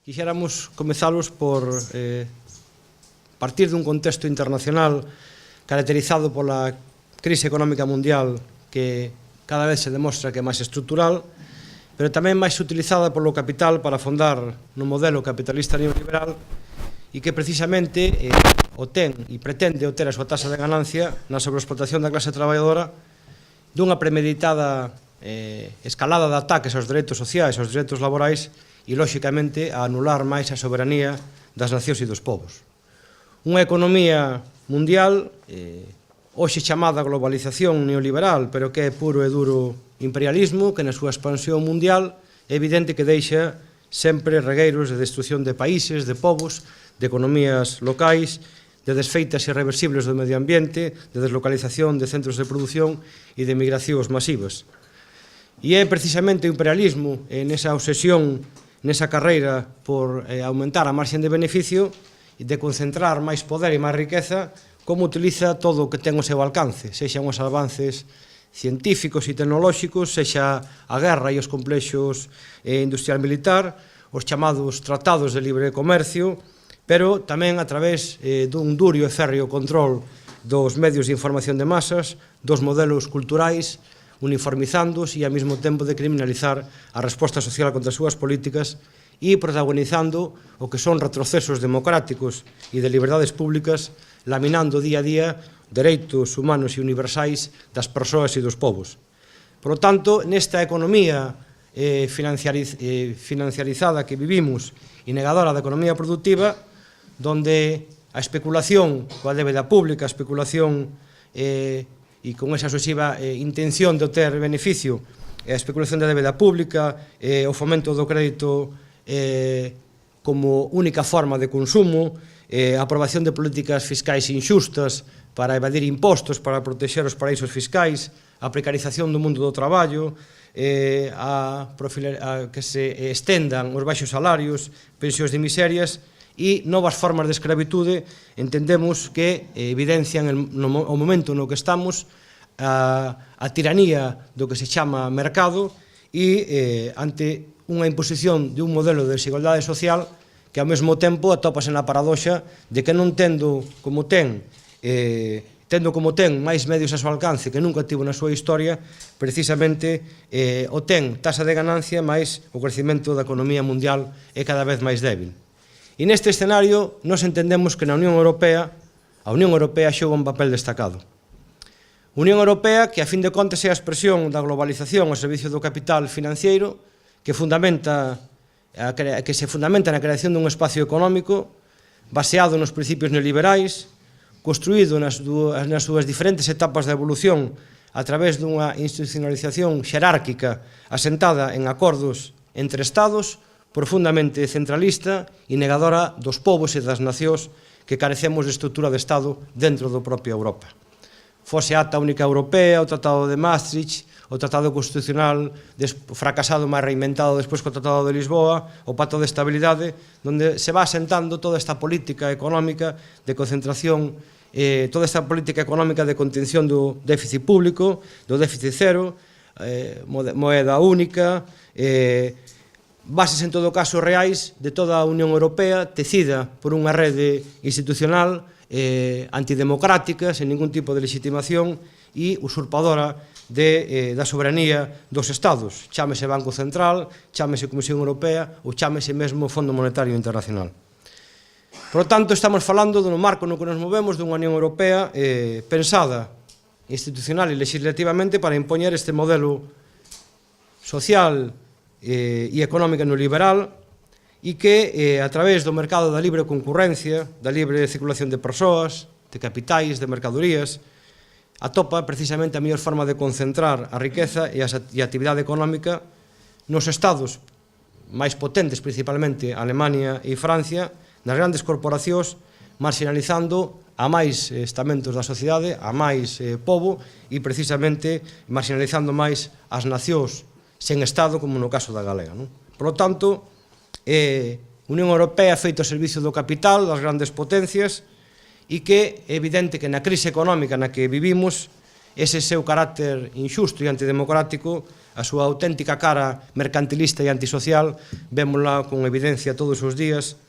Quixéramos comezalos por partir dun contexto internacional caracterizado pola crise económica mundial que cada vez se demostra que é máis estrutural, pero tamén máis utilizada polo capital para afondar no modelo capitalista neoliberal e que precisamente o ten e pretende obter a súa taxa de ganancia na sobreexplotación da clase traballadora dunha premeditada escalada de ataques aos dereitos sociais, aos dereitos laborais e, lóxicamente, a anular máis a soberanía das nacións e dos povos. Unha economía mundial, hoxe chamada globalización neoliberal, pero que é puro e duro imperialismo, que na súa expansión mundial é evidente que deixa sempre regueiros de destrucción de países, de povos, de economías locais, de desfeitas irreversibles do medio ambiente, de deslocalización de centros de produción e de migracións masivas. E é precisamente o imperialismo nesa obsesión, nesa carreira por aumentar a marxen de beneficio e de concentrar máis poder e máis riqueza, como utiliza todo o que ten o seu alcance, sexan os avances científicos e tecnolóxicos, sexa a guerra e os complexos industrial militar, os chamados tratados de libre comercio, pero tamén a través dun duro e férreo control dos medios de información de masas, dos modelos culturais, uniformizándoos e ao mesmo tempo de criminalizar a resposta social contra as súas políticas e protagonizando o que son retrocesos democráticos e de liberdades públicas, laminando día a día dereitos humanos e universais das persoas e dos povos. Por lo tanto, nesta economía financiarizada que vivimos e negadora da economía productiva, donde a especulación coa débeda pública, a especulación e con esa obsesiva intención de obter beneficio, a especulación da débeda pública, o fomento do crédito como única forma de consumo, a aprobación de políticas fiscais inxustas para evadir impostos, para protexer os paraísos fiscais, a precarización do mundo do traballo, a que se estendan os baixos salarios, pensións de miserias e novas formas de escravitude, entendemos que evidencian o momento no que estamos a tiranía do que se chama mercado e ante unha imposición de un modelo de desigualdade social que ao mesmo tempo atópase na paradoxa de que non tendo como ten máis medios a seu alcance que nunca tivo na súa historia, precisamente o ten taxa de ganancia máis o crecimento da economía mundial é cada vez máis débil. E neste escenario nos entendemos que na Unión Europea xoga un papel destacado. Unión Europea que a fin de contas é a expresión da globalización ao servicio do capital financiero que se fundamenta na creación dun espacio económico baseado nos principios neoliberais, construído nas súas diferentes etapas de evolución a través dunha institucionalización xerárquica asentada en acordos entre Estados, profundamente centralista e negadora dos povos e das nacións que carecemos de estrutura de Estado dentro da propia Europa. Fose a Acta Única Europea, o Tratado de Maastricht, o Tratado Constitucional fracasado máis reinventado despois co Tratado de Lisboa, o Pacto de Estabilidade, onde se va asentando toda esta política económica de concentración, toda esta política económica de contención do déficit público, do déficit cero, moeda única, bases en todo caso reais de toda a Unión Europea tecida por unha rede institucional antidemocrática, sen ningún tipo de legitimación e usurpadora da soberanía dos Estados. Chámese Banco Central, chámese Comisión Europea ou chámese mesmo Fondo Monetario Internacional. Por lo tanto, estamos falando do marco no que nos movemos dunha Unión Europea pensada institucional e legislativamente para impoñer este modelo social e económica neoliberal e que a través do mercado da libre concurrencia, da libre circulación de persoas, de capitais, de mercadorías, atopa precisamente a mellor forma de concentrar a riqueza e a actividade económica nos estados máis potentes, principalmente Alemania e Francia, nas grandes corporacións, marginalizando a máis estamentos da sociedade, a máis pobo e precisamente marginalizando máis as nacións sen Estado, como no caso da galega. Por lo tanto, Unión Europea feito ao servicio do capital, das grandes potencias, e que é evidente que na crise económica na que vivimos ese seu carácter injusto e antidemocrático, a súa auténtica cara mercantilista e antisocial, vémola con evidencia todos os días,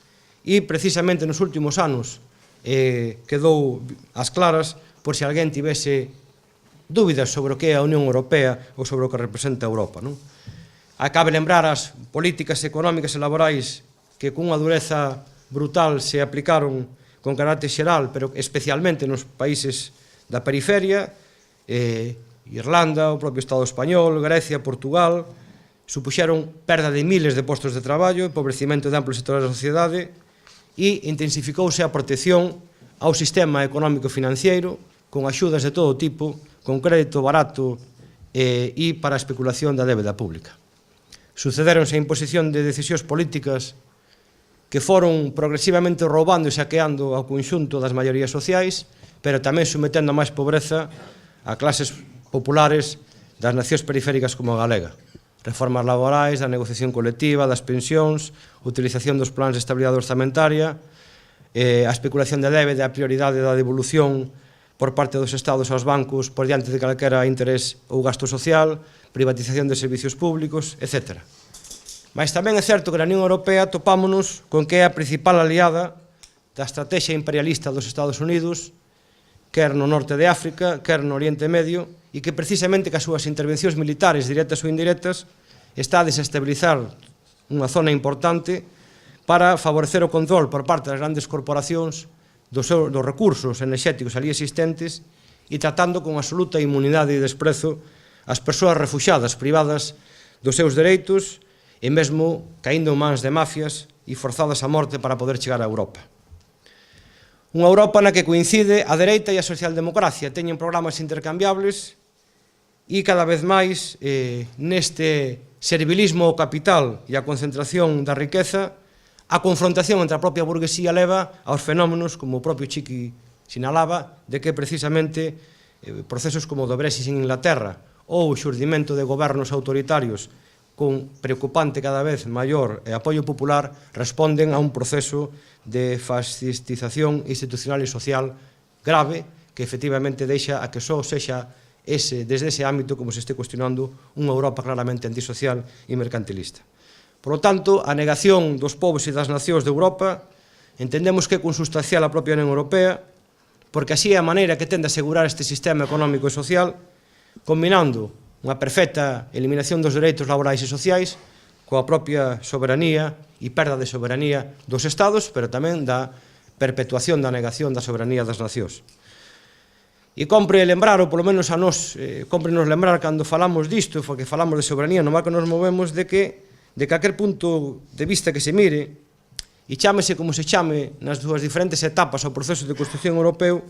e precisamente nos últimos anos quedou ás claras por se alguén tivese dúbidas sobre o que é a Unión Europea ou sobre o que representa a Europa. Cabe lembrar as políticas económicas e laborais que cunha dureza brutal se aplicaron con carácter xeral, pero especialmente nos países da periferia, Irlanda, o propio Estado español, Grecia, Portugal, supuxeron perda de miles de postos de traballo, empobrecimento de amplos sectores da sociedade e intensificouse a protección ao sistema económico financiero con axudas de todo tipo, con crédito barato e para a especulación da débeda pública. Sucederonse a imposición de decisións políticas que foron progresivamente roubando e saqueando ao conxunto das maiorías sociais, pero tamén sometendo a máis pobreza a clases populares das nacións periféricas como a galega. Reformas laborais, da negociación colectiva, das pensións, utilización dos plans de estabilidade orzamentaria, a especulación de débeda, a prioridade da devolución por parte dos estados aos bancos por diante de calquera interés ou gasto social, privatización de servicios públicos, etc. Mas tamén é certo que na Unión Europea topámonos con que é a principal aliada da estrategia imperialista dos Estados Unidos, quer no norte de África, quer no Oriente Medio, e que precisamente que as súas intervencións militares, directas ou indirectas, está a desestabilizar unha zona importante para favorecer o control por parte das grandes corporacións dos recursos enerxéticos ali existentes e tratando con absoluta inmunidade e desprezo as persoas refuxadas, privadas dos seus dereitos e mesmo caindo en mans de mafias e forzadas a morte para poder chegar a Europa. Unha Europa na que coincide a dereita e a socialdemocracia, teñen programas intercambiables e cada vez máis neste servilismo ao capital e a concentración da riqueza, a confrontación entre a propia burguesía leva aos fenómenos, como o propio Chiki sinalaba, de que precisamente procesos como o do Brexit en Inglaterra ou o xurdimento de gobernos autoritarios con preocupante cada vez maior apoio popular responden a un proceso de fascistización institucional e social grave que efectivamente deixa a que só sexa desde ese ámbito como se este cuestionando unha Europa claramente antisocial e mercantilista. Por lo tanto, a negación dos povos e das nacións de Europa entendemos que é consustancial a propia Unión Europea porque así é a maneira que tende a asegurar este sistema económico e social combinando unha perfecta eliminación dos dereitos laborais e sociais coa propia soberanía e perda de soberanía dos Estados, pero tamén da perpetuación da negación da soberanía das nacións. E compre lembrar, ou polo menos a nós, compre nos lembrar cando falamos disto, porque falamos de soberanía, no mal que nos movemos, de que aquel punto de vista que se mire, e chámese como se chame nas súas diferentes etapas ao proceso de construción europeo,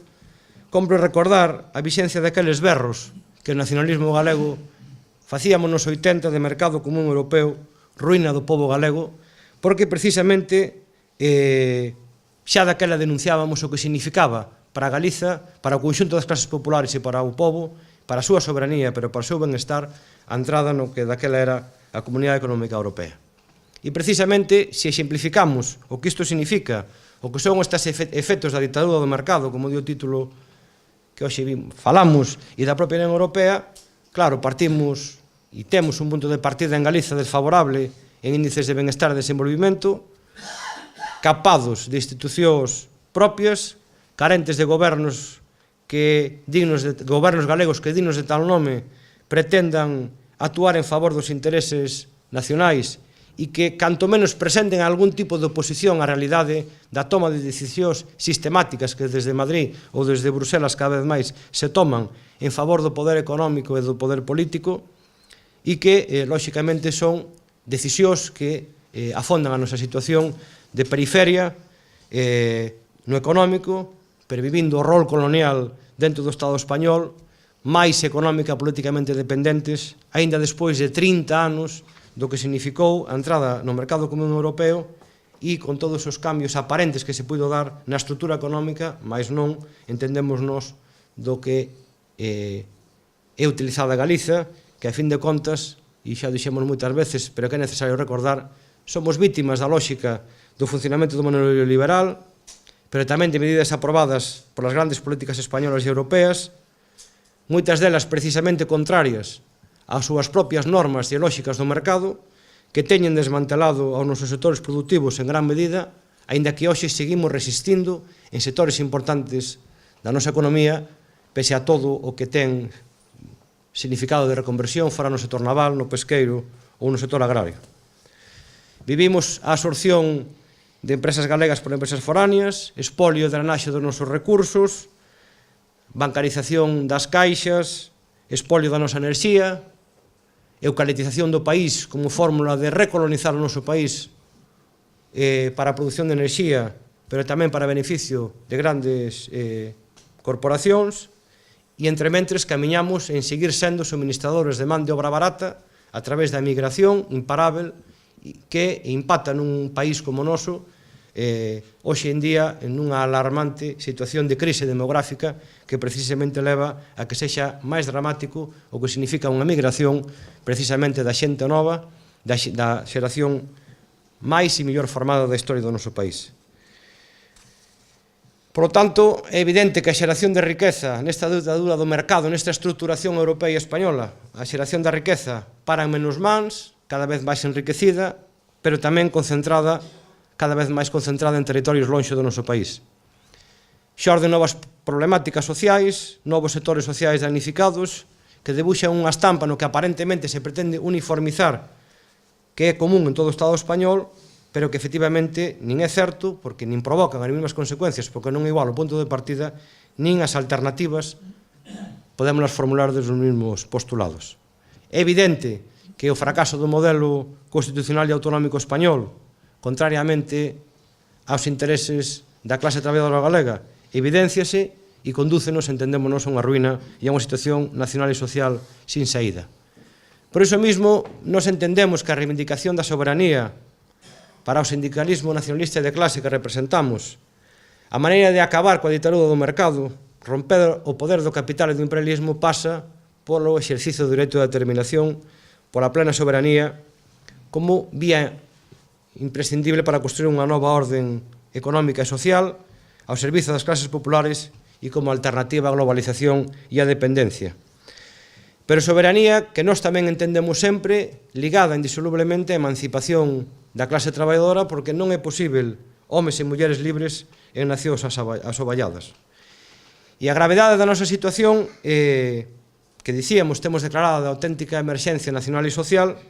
compre recordar a vixencia daqueles berros que o nacionalismo galego facíamos nos 80 de mercado común europeo, ruína do pobo galego, porque precisamente xa daquela denunciábamos o que significaba para Galiza, para o conxunto das clases populares e para o pobo, para a súa soberanía, pero para o seu benestar, a entrada no que daquela era a Comunidade Económica Europea. E precisamente, se exemplificamos o que isto significa, o que son estes efectos da ditadura do mercado, como di o título que hoxe falamos, e da propia Unión Europea, claro, partimos e temos un punto de partida en Galiza desfavorable en índices de benestar e desenvolvimento, capados de institucións propias, carentes de gobernos galegos que dignos de tal nome pretendan actuar en favor dos intereses nacionais e que, canto menos, presenten algún tipo de oposición á realidade da toma de decisións sistemáticas que desde Madrid ou desde Bruselas cada vez máis se toman en favor do poder económico e do poder político e que, lóxicamente, son decisións que afondan a nosa situación de periferia no económico, pervivindo o rol colonial dentro do Estado español, máis económica e políticamente dependentes, aínda despois de 30 anos do que significou a entrada no mercado común europeo e con todos os cambios aparentes que se puido dar na estrutura económica, mas non entendemos nós do que é utilizada Galiza, que a fin de contas, e xa dixemos moitas veces, pero que é necesario recordar, somos vítimas da lógica do funcionamento do modelo liberal, pero tamén de medidas aprobadas por as grandes políticas españolas e europeas, moitas delas precisamente contrarias ás súas propias normas e lóxicas do mercado, que teñen desmantelado aos nosos sectores productivos en gran medida, aínda que hoxe seguimos resistindo en sectores importantes da nosa economía, pese a todo o que ten significado de reconversión fora no sector naval, no pesqueiro ou no sector agrario. Vivimos a absorción de empresas galegas por empresas foráneas, espolio e drenaxe dos nosos recursos, bancarización das caixas, espolio da nosa enerxía, eucaliptización do país como fórmula de recolonizar o noso país para a produción de enerxía, pero tamén para beneficio de grandes corporacións, e entre mentres camiñamos en seguir sendo suministradores de man de obra barata a través da migración imparável que impacta nun país como o noso hoxe en día en unha alarmante situación de crise demográfica que precisamente leva a que sexa máis dramático o que significa unha migración precisamente da xente nova, da xeración máis e mellor formada da historia do noso país. Por lo tanto, é evidente que a xeración de riqueza nesta dictadura do mercado, nesta estructuración europea e española, a xeración da riqueza para en menos mans, cada vez máis enriquecida, pero tamén concentrada, cada vez máis concentrada en territorios lonxe do noso país. Xorden novas problemáticas sociais, novos sectores sociais damnificados, que debuxan unha estampa no que aparentemente se pretende uniformizar, que é común en todo o Estado español, pero que efectivamente nin é certo, porque nin provocan as mesmas consecuencias, porque non é igual o punto de partida, nin as alternativas podémoslas formular desde os mesmos postulados. É evidente que o fracaso do modelo constitucional e autonómico español, contrariamente aos intereses da clase traballadora galega, evidénciase e condúcenos, entendémonos, a unha ruína e a unha situación nacional e social sin saída. Por iso mesmo, nos entendemos que a reivindicación da soberanía para o sindicalismo nacionalista e de clase que representamos, a maneira de acabar coa ditadura do mercado, romper o poder do capital e do imperialismo pasa polo exercicio do dereito de determinación, pola plena soberanía, como vía imprescindible para construir unha nova orden económica e social ao servizo das clases populares e como alternativa á globalización e á dependencia. Pero soberanía que nós tamén entendemos sempre ligada indisolublemente á emancipación da clase traballadora, porque non é posible homes e mulleres libres en nacións asoballadas. E a gravedade da nosa situación, que dicíamos temos declarada de auténtica emerxencia nacional e social,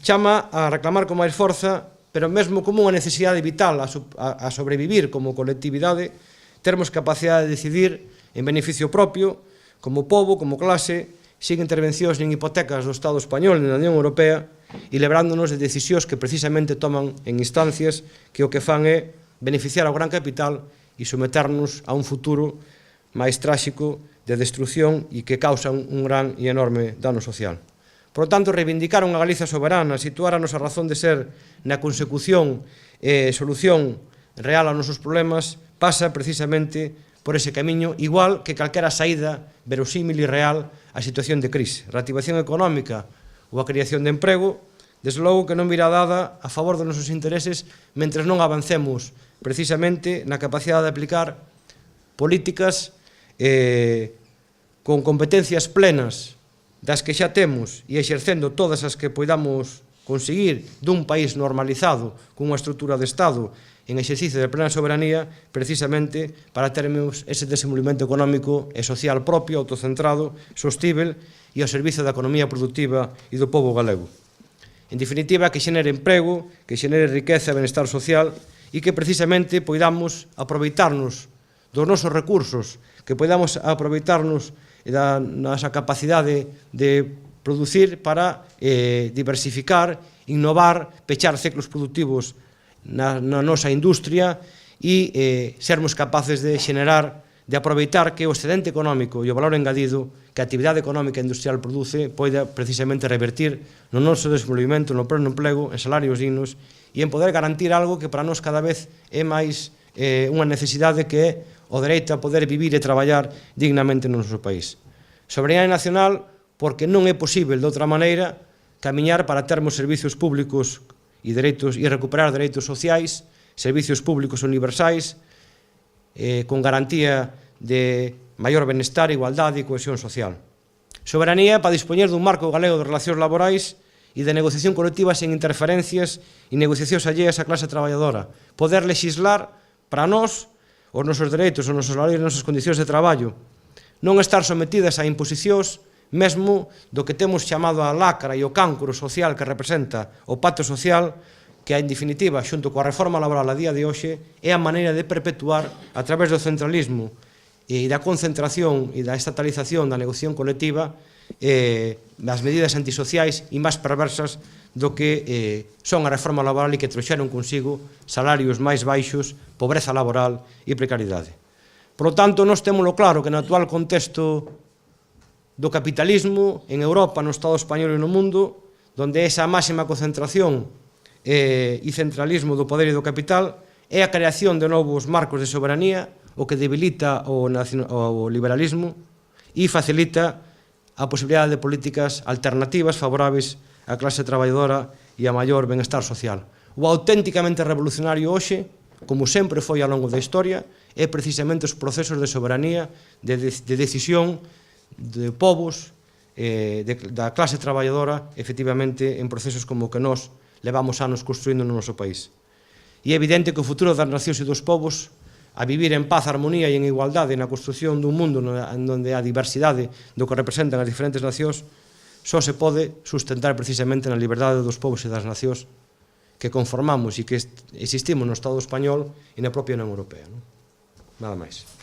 chama a reclamar con máis forza, pero mesmo como unha necesidade vital a sobrevivir como colectividade, termos capacidade de decidir en beneficio propio, como pobo, como clase, sin intervencións nin hipotecas do Estado español nin da Unión Europea, e librándonos de decisións que precisamente toman en instancias que o que fan é beneficiar ao gran capital e someternos a un futuro máis tráxico de destrucción e que causan un gran e enorme dano social. Por lo tanto, reivindicar unha Galiza soberana, situar a nosa razón de ser na consecución e solución real aos nosos problemas, pasa precisamente por ese camiño, igual que calquera saída verosímil e real á situación de crise. Reactivación económica ou a creación de emprego, desde logo que non virá dada a favor dos nosos intereses mentre non avancemos precisamente na capacidade de aplicar políticas con competencias plenas das que xa temos e exercendo todas as que poidamos conseguir dun país normalizado con unha estrutura de Estado en exercicio de plena soberanía, precisamente para termos ese desenvolvemento económico e social propio, autocentrado, sostível e ao servizo da economía productiva e do pobo galego. En definitiva, que xenere emprego, que xenere riqueza e benestar social e que precisamente poidamos aproveitarnos dos nosos recursos, que poidamos aproveitarnos da nosa capacidade de producir para diversificar, innovar, pechar ciclos productivos na nosa industria e sermos capaces de xenerar, de aproveitar que o excedente económico e o valor engadido que a actividade económica e industrial produce poida precisamente revertir no noso desenvolvemento, no pleno emprego, en salarios dignos e en poder garantir algo que para nós cada vez é máis unha necesidade que é o dereito a poder vivir e traballar dignamente no noso país. Soberanía nacional porque non é posible de outra maneira camiñar para termos servicios públicos e recuperar dereitos sociais, servicios públicos universais, con garantía de maior benestar, igualdade e cohesión social. Soberanía para dispoñer dun marco galego de relacións laborais e de negociación colectiva sen interferencias e negociacións alleas á clase traballadora. Poder lexislar para nós os nosos dereitos, os nosos salarios e as nosas condicións de traballo. Non estar sometidas a imposicións mesmo do que temos chamado a lacra e o cancro social que representa o pacto social, que, en definitiva, xunto coa reforma laboral a día de hoxe, é a maneira de perpetuar, a través do centralismo e da concentración e da estatalización da negociación colectiva, as medidas antisociais e máis perversas do que son a reforma laboral e que trouxeron consigo salarios máis baixos, pobreza laboral e precariedade. Por lo tanto, nós témolo claro que no actual contexto do capitalismo en Europa, no Estado español e no mundo, donde esa máxima concentración e centralismo do poder e do capital é a creación de novos marcos de soberanía, o que debilita o liberalismo e facilita a posibilidade de políticas alternativas favorables á clase traballadora e a maior benestar social. O auténticamente revolucionario hoxe, como sempre foi ao longo da historia, é precisamente os procesos de soberanía, de decisión de povos, da clase traballadora, efectivamente, en procesos como o que nós levamos anos construindo no noso país. E é evidente que o futuro das nacións e dos povos, a vivir en paz, armonía e en igualdade na construción dun mundo onde a diversidade do que representan as diferentes nacións só se pode sustentar precisamente na liberdade dos povos e das nacións que conformamos e que existimos no Estado español e na propia Unión Europea. Nada máis.